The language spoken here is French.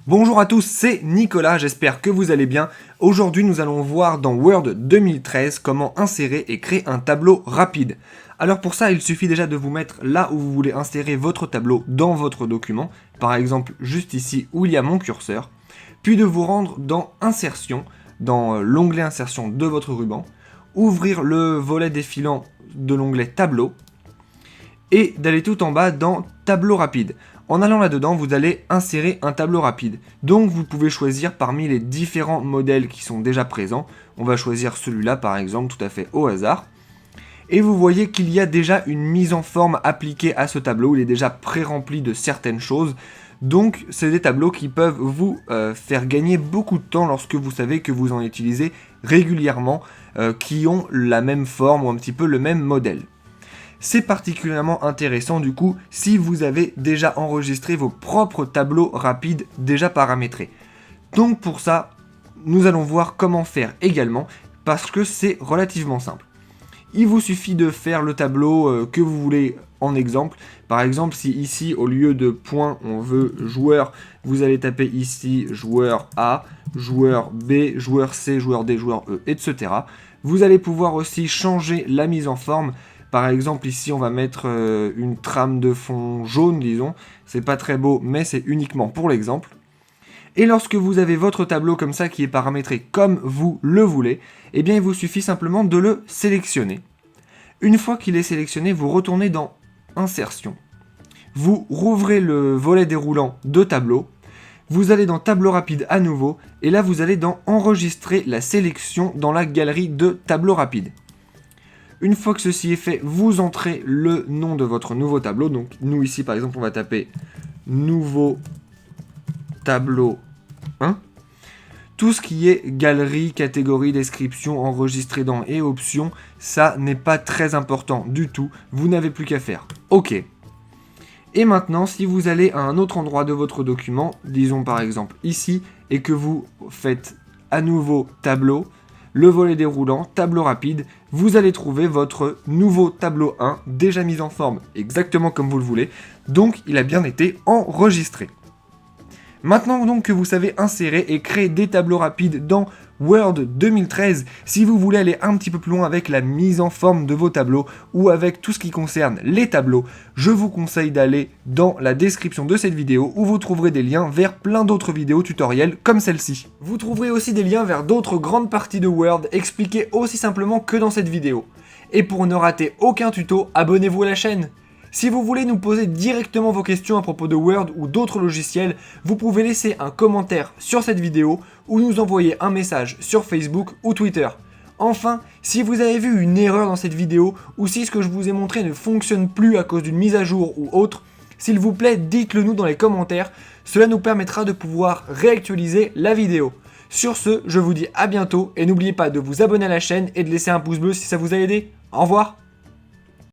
Bonjour à tous, c'est Nicolas, j'espère que vous allez bien. Aujourd'hui, nous allons voir dans Word 2013 comment insérer et créer un tableau rapide. Alors pour ça, il suffit déjà de vous mettre là où vous voulez insérer votre tableau dans votre document, par exemple juste ici où il y a mon curseur, puis de vous rendre dans Insertion, dans l'onglet Insertion de votre ruban, ouvrir le volet défilant de l'onglet Tableau, et d'aller tout en bas dans Tableau rapide. En allant là-dedans, vous allez insérer un tableau rapide. Donc vous pouvez choisir parmi les différents modèles qui sont déjà présents. On va choisir celui-là par exemple, tout à fait au hasard. Et vous voyez qu'il y a déjà une mise en forme appliquée à ce tableau. Il est déjà pré-rempli de certaines choses. Donc c'est des tableaux qui peuvent vous faire gagner beaucoup de temps lorsque vous savez que vous en utilisez régulièrement, qui ont la même forme ou un petit peu le même modèle. C'est particulièrement intéressant du coup si vous avez déjà enregistré vos propres tableaux rapides déjà paramétrés. Donc pour ça, nous allons voir comment faire également parce que c'est relativement simple. Il vous suffit de faire le tableau que vous voulez en exemple. Par exemple, si ici, au lieu de point, on veut joueur, vous allez taper ici joueur A, joueur B, joueur C, joueur D, joueur E, etc. Vous allez pouvoir aussi changer la mise en forme. Par exemple, ici, on va mettre une trame de fond jaune, disons. C'est pas très beau, mais c'est uniquement pour l'exemple. Et lorsque vous avez votre tableau comme ça qui est paramétré comme vous le voulez, eh bien, il vous suffit simplement de le sélectionner. Une fois qu'il est sélectionné, vous retournez dans Insertion. Vous rouvrez le volet déroulant de tableau. Vous allez dans Tableau rapide à nouveau. Et là, vous allez dans Enregistrer la sélection dans la galerie de Tableau rapide. Une fois que ceci est fait, vous entrez le nom de votre nouveau tableau. Donc nous ici par exemple on va taper nouveau tableau 1. Tout ce qui est galerie, catégorie, description, enregistré dans et options, ça n'est pas très important du tout. Vous n'avez plus qu'à faire OK. Et maintenant si vous allez à un autre endroit de votre document, disons par exemple ici, et que vous faites à nouveau tableau, le volet déroulant, tableau rapide, vous allez trouver votre nouveau tableau 1 déjà mis en forme exactement comme vous le voulez, donc il a bien été enregistré. Maintenant donc que vous savez insérer et créer des tableaux rapides dans Word 2013, si vous voulez aller un petit peu plus loin avec la mise en forme de vos tableaux ou avec tout ce qui concerne les tableaux, je vous conseille d'aller dans la description de cette vidéo où vous trouverez des liens vers plein d'autres vidéos tutoriels comme celle-ci. Vous trouverez aussi des liens vers d'autres grandes parties de Word expliquées aussi simplement que dans cette vidéo. Et pour ne rater aucun tuto, abonnez-vous à la chaîne. Si vous voulez nous poser directement vos questions à propos de Word ou d'autres logiciels, vous pouvez laisser un commentaire sur cette vidéo ou nous envoyer un message sur Facebook ou Twitter. Enfin, si vous avez vu une erreur dans cette vidéo ou si ce que je vous ai montré ne fonctionne plus à cause d'une mise à jour ou autre, s'il vous plaît, dites-le nous dans les commentaires, cela nous permettra de pouvoir réactualiser la vidéo. Sur ce, je vous dis à bientôt et n'oubliez pas de vous abonner à la chaîne et de laisser un pouce bleu si ça vous a aidé. Au revoir!